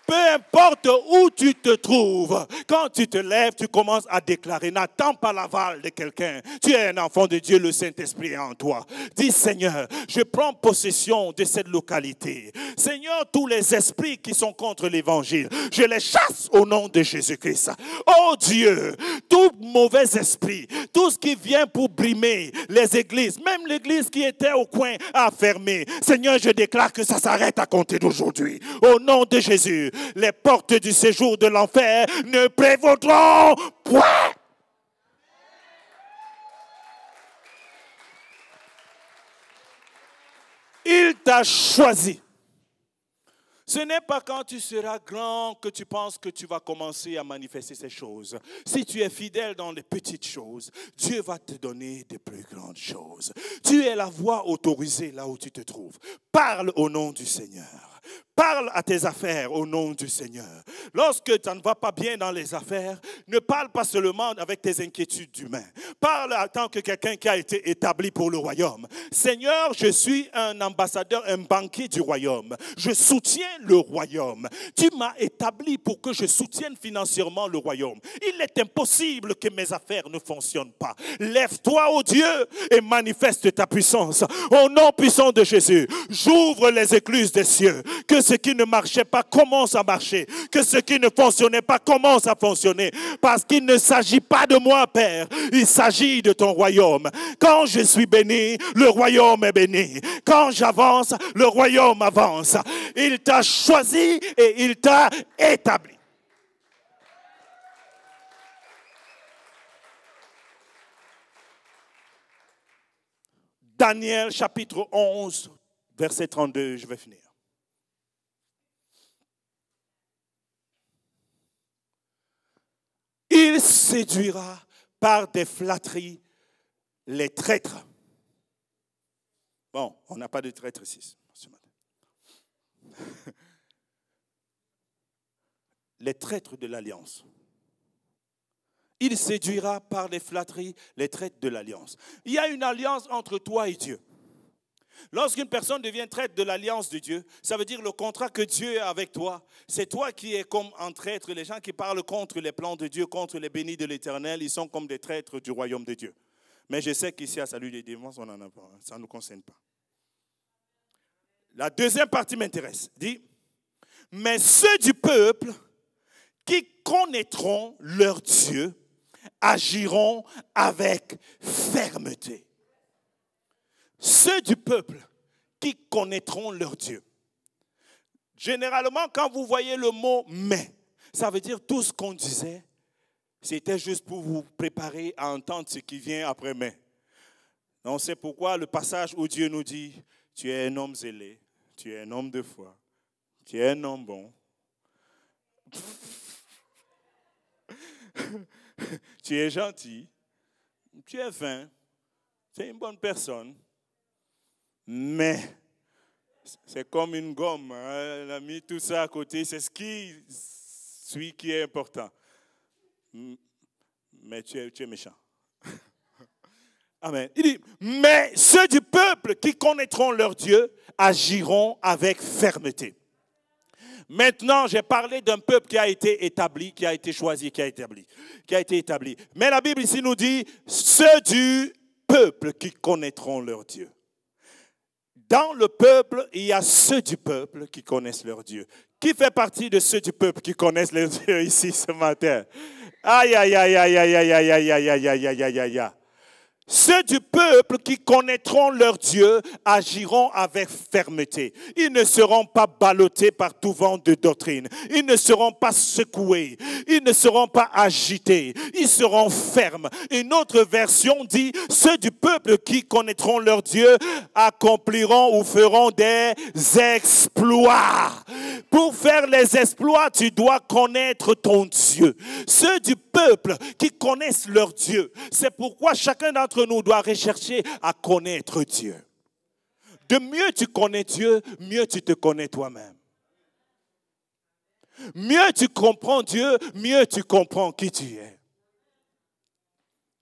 Peu importe où tu te trouves, quand tu te lèves, tu commences à déclarer. N'attends pas l'aval de quelqu'un. Tu es un enfant de Dieu, le Saint-Esprit est en toi. Dis, Seigneur, je prends possession de cette localité. Seigneur, tous les esprits qui sont contre l'évangile, je les chasse au nom de Jésus-Christ. Oh Dieu, tout mauvais esprit, tout ce qui vient pour brimer les églises, même l'église qui était au coin a fermé. Seigneur, je déclare que ça s'arrête à compter d'aujourd'hui. Au nom de Jésus. Les portes du séjour de l'enfer ne prévaudront point. Il t'a choisi. Ce n'est pas quand tu seras grand que tu penses que tu vas commencer à manifester ces choses. Si tu es fidèle dans les petites choses, Dieu va te donner de plus grandes choses. Tu es la voix autorisée là où tu te trouves. Parle au nom du Seigneur. Parle à tes affaires au nom du Seigneur. Lorsque ça ne va pas bien dans les affaires, ne parle pas seulement avec tes inquiétudes humaines. Parle en tant que quelqu'un qui a été établi pour le royaume. Seigneur, je suis un ambassadeur, un banquier du royaume. Je soutiens le royaume. Tu m'as établi pour que je soutienne financièrement le royaume. Il est impossible que mes affaires ne fonctionnent pas. Lève-toi, ô Dieu, et manifeste ta puissance. Au nom puissant de Jésus, j'ouvre les écluses des cieux. Que ce qui ne marchait pas commence à marcher. Que ce qui ne fonctionnait pas commence à fonctionner. Parce qu'il ne s'agit pas de moi, Père. Il s'agit de ton royaume. Quand je suis béni, le royaume est béni. Quand j'avance, le royaume avance. Il t'a choisi et il t'a établi. Daniel chapitre 11, verset 32, je vais finir. Il séduira par des flatteries les traîtres. Bon, on n'a pas de traîtres ici ce matin. Les traîtres de l'alliance. Il séduira par les flatteries les traîtres de l'alliance. Il y a une alliance entre toi et Dieu. Lorsqu'une personne devient traître de l'alliance de Dieu, ça veut dire le contrat que Dieu a avec toi. C'est toi qui es comme un traître. Les gens qui parlent contre les plans de Dieu, contre les bénis de l'Éternel, ils sont comme des traîtres du royaume de Dieu. Mais je sais qu'ici à Salut des Démons, on n'en a pas. Ça ne nous concerne pas. La deuxième partie m'intéresse. Dit, mais ceux du peuple qui connaîtront leur Dieu agiront avec fermeté. Ceux du peuple qui connaîtront leur Dieu. Généralement, quand vous voyez le mot « mais », ça veut dire tout ce qu'on disait, c'était juste pour vous préparer à entendre ce qui vient après « mais ». Donc c'est pourquoi le passage où Dieu nous dit « Tu es un homme zélé, tu es un homme de foi, tu es un homme bon, tu es gentil, tu es fin, tu es une bonne personne. » Mais c'est comme une gomme, hein? Elle a mis tout ça à côté, c'est celui qui est important. Mais tu es méchant. Amen. Il dit, mais ceux du peuple qui connaîtront leur Dieu agiront avec fermeté. Maintenant, j'ai parlé d'un peuple qui a été établi, qui a été choisi, qui a été établi. Mais la Bible ici nous dit, ceux du peuple qui connaîtront leur Dieu. Dans le peuple, il y a ceux du peuple qui connaissent leur Dieu. Qui fait partie de ceux du peuple qui connaissent leur Dieu ici ce matin? Aïe, aïe, aïe, aïe, aïe, aïe, aïe, aïe, aïe, aïe, aïe, aïe, aïe, aïe, aïe. Ceux du peuple qui connaîtront leur Dieu agiront avec fermeté. Ils ne seront pas ballottés par tout vent de doctrine. Ils ne seront pas secoués. Ils ne seront pas agités. Ils seront fermes. Une autre version dit, ceux du peuple qui connaîtront leur Dieu accompliront ou feront des exploits. Pour faire les exploits, tu dois connaître ton Dieu. Ceux du peuple qui connaissent leur Dieu. C'est pourquoi chacun d'entre nous doit rechercher à connaître Dieu. De mieux tu connais Dieu, mieux tu te connais toi-même. Mieux tu comprends Dieu, mieux tu comprends qui tu es.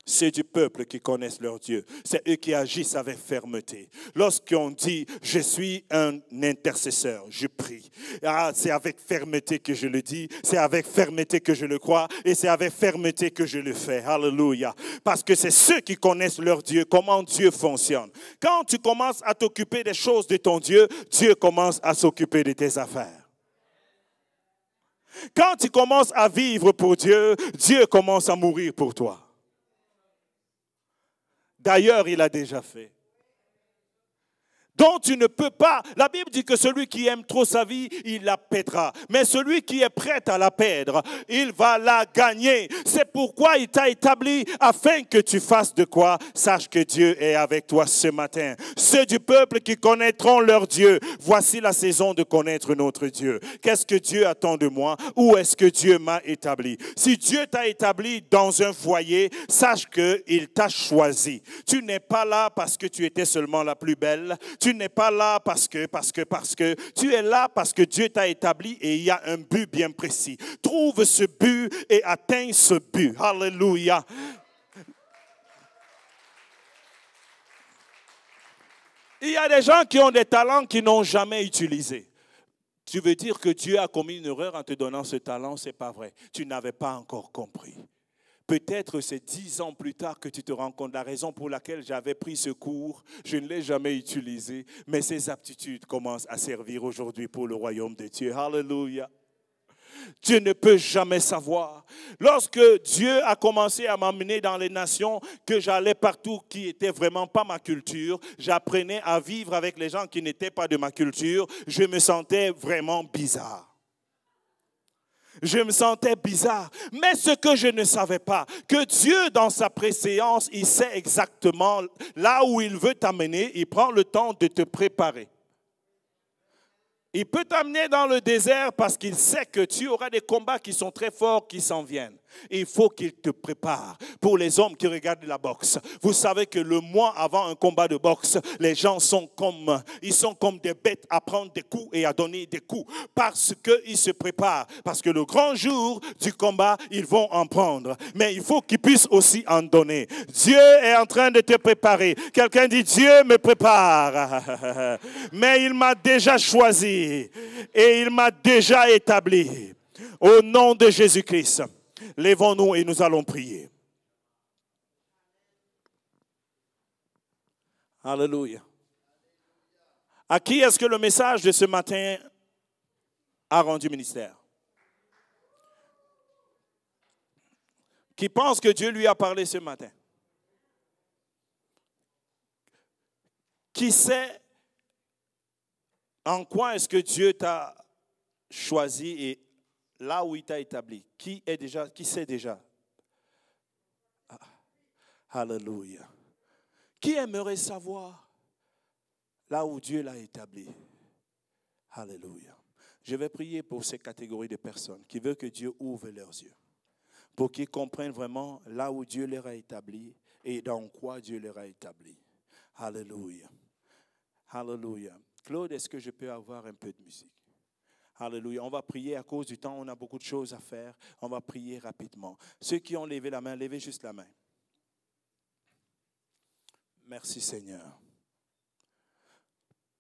C'est du peuple qui connaissent leur Dieu. C'est eux qui agissent avec fermeté. Lorsqu'on dit, je suis un intercesseur, je prie. Ah, c'est avec fermeté que je le dis, c'est avec fermeté que je le crois, et c'est avec fermeté que je le fais. Alléluia. Parce que c'est ceux qui connaissent leur Dieu, comment Dieu fonctionne. Quand tu commences à t'occuper des choses de ton Dieu, Dieu commence à s'occuper de tes affaires. Quand tu commences à vivre pour Dieu, Dieu commence à mourir pour toi. D'ailleurs, il a déjà fait. Donc tu ne peux pas, la Bible dit que celui qui aime trop sa vie, il la perdra. Mais celui qui est prêt à la perdre, il va la gagner. C'est pourquoi il t'a établi afin que tu fasses de quoi? Sache que Dieu est avec toi ce matin. Ceux du peuple qui connaîtront leur Dieu, voici la saison de connaître notre Dieu. Qu'est-ce que Dieu attend de moi? Où est-ce que Dieu m'a établi? Si Dieu t'a établi dans un foyer, sache qu'il t'a choisi. Tu n'es pas là parce que tu étais seulement la plus belle. Tu n'es pas là parce que. Tu es là parce que Dieu t'a établi et il y a un but bien précis. Trouve ce but et atteins ce but. Alléluia. Il y a des gens qui ont des talents qu'ils n'ont jamais utilisés. Tu veux dire que Dieu a commis une erreur en te donnant ce talent? Ce n'est pas vrai. Tu n'avais pas encore compris. Peut-être c'est 10 ans plus tard que tu te rends compte. La raison pour laquelle j'avais pris ce cours, je ne l'ai jamais utilisé, mais ces aptitudes commencent à servir aujourd'hui pour le royaume de Dieu. Alléluia. Tu ne peux jamais savoir. Lorsque Dieu a commencé à m'emmener dans les nations, que j'allais partout qui n'était vraiment pas ma culture, j'apprenais à vivre avec les gens qui n'étaient pas de ma culture, je me sentais vraiment bizarre. Je me sentais bizarre. Mais ce que je ne savais pas, que Dieu, dans sa préséance, il sait exactement là où il veut t'amener. Il prend le temps de te préparer. Il peut t'amener dans le désert parce qu'il sait que tu auras des combats qui sont très forts qui s'en viennent. Il faut qu'il te prépare. Pour les hommes qui regardent la boxe, vous savez que le mois avant un combat de boxe, les gens sont comme des bêtes à prendre des coups et à donner des coups parce qu'ils se préparent. Parce que le grand jour du combat, ils vont en prendre. Mais il faut qu'ils puissent aussi en donner. Dieu est en train de te préparer. Quelqu'un dit, Dieu me prépare. Mais il m'a déjà choisi et il m'a déjà établi. Au nom de Jésus-Christ. Lèvons-nous et nous allons prier. Alléluia. À qui est-ce que le message de ce matin a rendu ministère? Qui pense que Dieu lui a parlé ce matin? Qui sait en quoi est-ce que Dieu t'a choisi et là où il t'a établi? Qui sait déjà? Ah, alléluia. Qui aimerait savoir là où Dieu l'a établi? Alléluia. Je vais prier pour ces catégories de personnes qui veulent que Dieu ouvre leurs yeux, pour qu'ils comprennent vraiment là où Dieu les a établis et dans quoi Dieu les a établis. Alléluia. Alléluia. Claude, est-ce que je peux avoir un peu de musique? Alléluia. On va prier à cause du temps. On a beaucoup de choses à faire. On va prier rapidement. Ceux qui ont levé la main, levez juste la main. Merci Seigneur.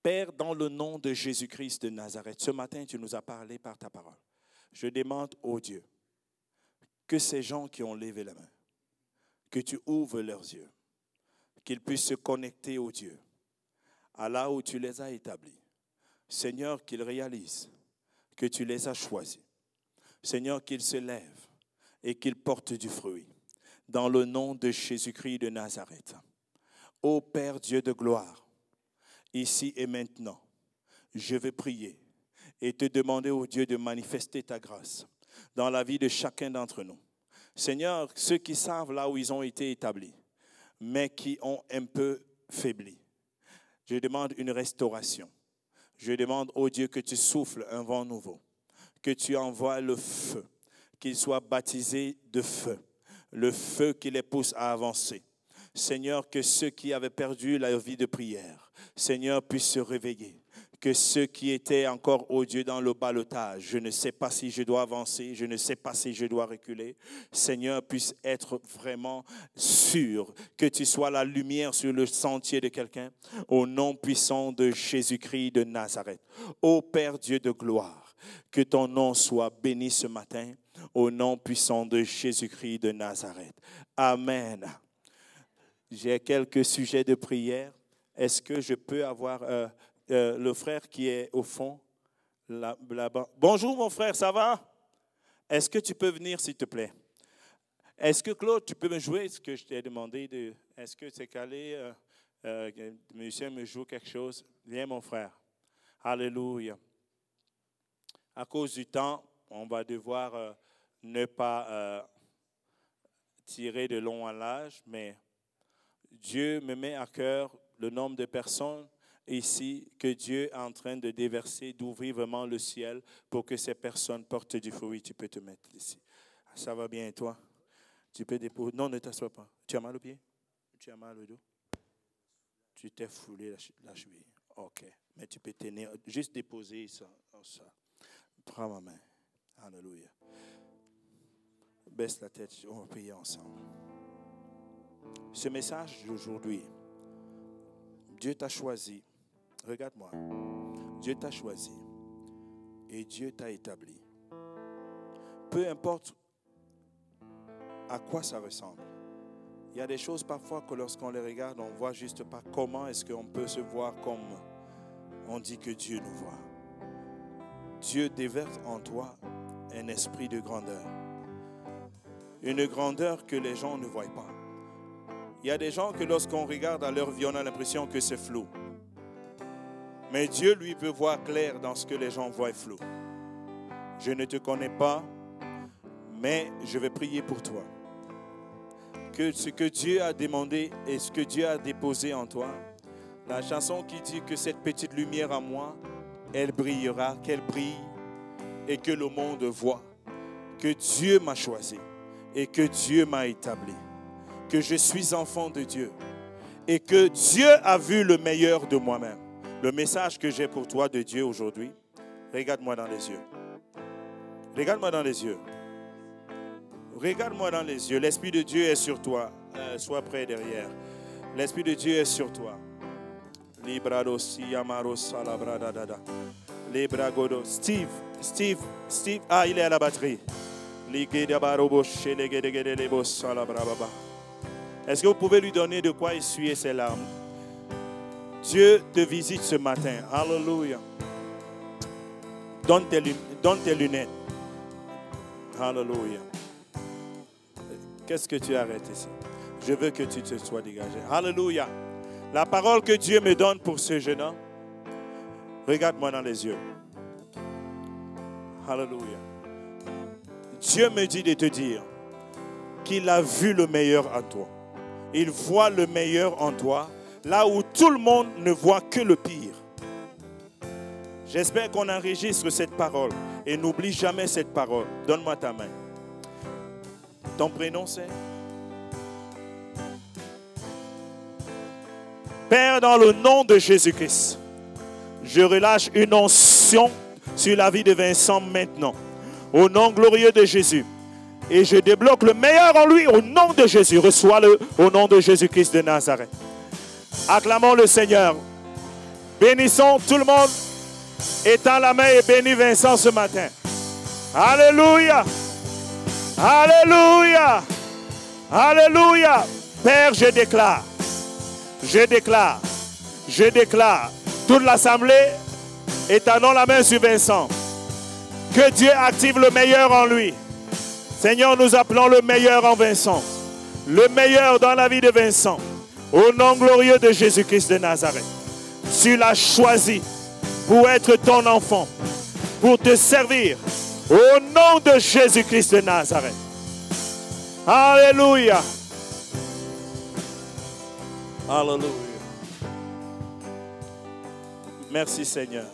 Père, dans le nom de Jésus-Christ de Nazareth, ce matin, tu nous as parlé par ta parole. Je demande au Dieu que ces gens qui ont levé la main, que tu ouvres leurs yeux, qu'ils puissent se connecter au Dieu, à là où tu les as établis. Seigneur, qu'ils réalisent que tu les as choisis. Seigneur, qu'ils se lèvent et qu'ils portent du fruit. Dans le nom de Jésus-Christ de Nazareth. Ô Père Dieu de gloire, ici et maintenant, je vais prier et te demander au Dieu de manifester ta grâce dans la vie de chacun d'entre nous. Seigneur, ceux qui savent là où ils ont été établis, mais qui ont un peu faibli, je demande une restauration. Je demande au Dieu que tu souffles un vent nouveau, que tu envoies le feu, qu'ils soient baptisés de feu, le feu qui les pousse à avancer. Seigneur, que ceux qui avaient perdu leur vie de prière, Seigneur, puissent se réveiller. Que ceux qui étaient encore, oh Dieu, dans le ballottage, je ne sais pas si je dois avancer, je ne sais pas si je dois reculer, Seigneur, puisse être vraiment sûr que tu sois la lumière sur le sentier de quelqu'un, au nom puissant de Jésus-Christ de Nazareth. Ô Père Dieu de gloire, que ton nom soit béni ce matin, au nom puissant de Jésus-Christ de Nazareth. Amen. J'ai quelques sujets de prière. Est-ce que je peux avoir le frère qui est au fond là-bas? Bonjour mon frère, ça va? Est-ce que tu peux venir s'il te plaît? Est-ce que Claude, tu peux me jouer ce que je t'ai demandé? Est-ce que c'est calé? Le musicien me joue quelque chose? Viens mon frère. Alléluia. À cause du temps, on va devoir ne pas tirer de long à large, mais Dieu me met à cœur le nombre de personnes ici que Dieu est en train de déverser, d'ouvrir vraiment le ciel pour que ces personnes portent du fruit. Tu peux te mettre ici. Ça va bien, toi? Tu peux déposer. Non, ne t'assois pas. Tu as mal au pied? Tu as mal au dos? Tu t'es foulé la cheville. OK. Mais tu peux tenir, juste déposer ça. Prends ma main. Alléluia. Baisse la tête, on va prier ensemble. Ce message d'aujourd'hui, Dieu t'a choisi. Regarde-moi. Dieu t'a choisi et Dieu t'a établi. Peu importe à quoi ça ressemble. Il y a des choses parfois que lorsqu'on les regarde, on ne voit juste pas comment est-ce qu'on peut se voir comme on dit que Dieu nous voit. Dieu déverse en toi un esprit de grandeur. Une grandeur que les gens ne voient pas. Il y a des gens que lorsqu'on regarde à leur vie, on a l'impression que c'est flou. Mais Dieu, lui, peut voir clair dans ce que les gens voient flou. Je ne te connais pas, mais je vais prier pour toi. Que ce que Dieu a demandé et ce que Dieu a déposé en toi, la chanson qui dit que cette petite lumière en moi, elle brillera, qu'elle brille et que le monde voit que Dieu m'a choisi et que Dieu m'a établi. Que je suis enfant de Dieu et que Dieu a vu le meilleur de moi-même. Le message que j'ai pour toi de Dieu aujourd'hui, regarde-moi dans les yeux. Regarde-moi dans les yeux. Regarde-moi dans les yeux. L'Esprit de Dieu est sur toi. Sois prêt derrière. L'Esprit de Dieu est sur toi. Steve. Ah, il est à la batterie. Est-ce que vous pouvez lui donner de quoi essuyer ses larmes? Dieu te visite ce matin. Alléluia. Donne tes lunettes. Alléluia. Qu'est-ce que tu arrêtes ici? Je veux que tu te sois dégagé. Alléluia. La parole que Dieu me donne pour ce jeune homme, regarde-moi dans les yeux. Alléluia. Dieu me dit de te dire qu'il a vu le meilleur en toi. Il voit le meilleur en toi, là où tout le monde ne voit que le pire. J'espère qu'on enregistre cette parole et n'oublie jamais cette parole. Donne-moi ta main. Ton prénom c'est? Père, dans le nom de Jésus-Christ, je relâche une onction sur la vie de Vincent maintenant. Au nom glorieux de Jésus. Et je débloque le meilleur en lui au nom de Jésus. Reçois-le au nom de Jésus-Christ de Nazareth. Acclamons le Seigneur. Bénissons tout le monde. Étends la main et bénis Vincent ce matin. Alléluia. Alléluia. Alléluia. Père, je déclare Je déclare, toute l'assemblée étendons la main sur Vincent. Que Dieu active le meilleur en lui. Seigneur, nous appelons le meilleur en Vincent. Le meilleur dans la vie de Vincent. Au nom glorieux de Jésus-Christ de Nazareth. Tu l'as choisi pour être ton enfant, pour te servir. Au nom de Jésus-Christ de Nazareth. Alléluia. Alléluia. Merci Seigneur.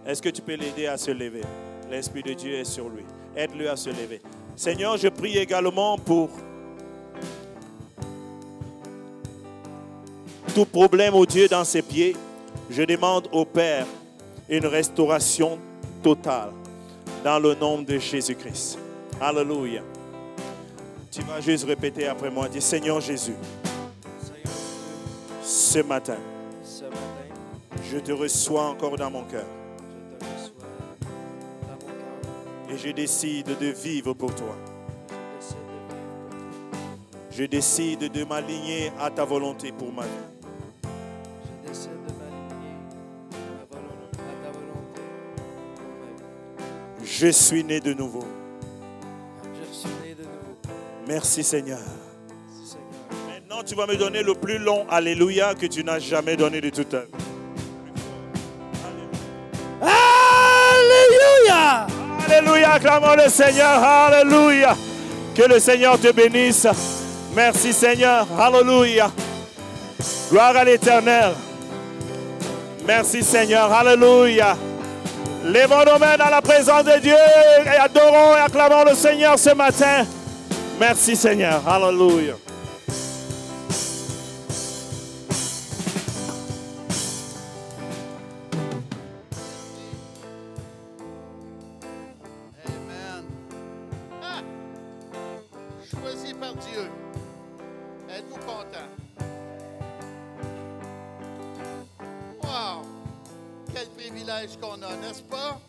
Est-ce que tu peux l'aider à se lever? L'Esprit de Dieu est sur lui. Aide-le à se lever. Seigneur, je prie également pour tout problème, au Dieu, dans ses pieds. Je demande au Père une restauration totale dans le nom de Jésus-Christ. Alléluia. Tu vas juste répéter après moi. Dis, Seigneur Jésus, ce matin, je te reçois encore dans mon cœur. Et je décide de vivre pour toi. Je décide de m'aligner à ta volonté pour ma vie. Je suis né de nouveau. Merci Seigneur. Maintenant, tu vas me donner le plus long Alléluia que tu n'as jamais donné de toute ta vie. Alléluia. Alléluia, acclamons le Seigneur. Alléluia. Que le Seigneur te bénisse. Merci Seigneur. Alléluia. Gloire à l'Éternel. Merci Seigneur. Alléluia. Lèvons nos mains dans la présence de Dieu et adorons et acclamons le Seigneur ce matin. Merci Seigneur. Alléluia. Amen. Ah! Choisi par Dieu. Êtes-vous content? Wow! Quel privilège qu'on a, n'est-ce pas?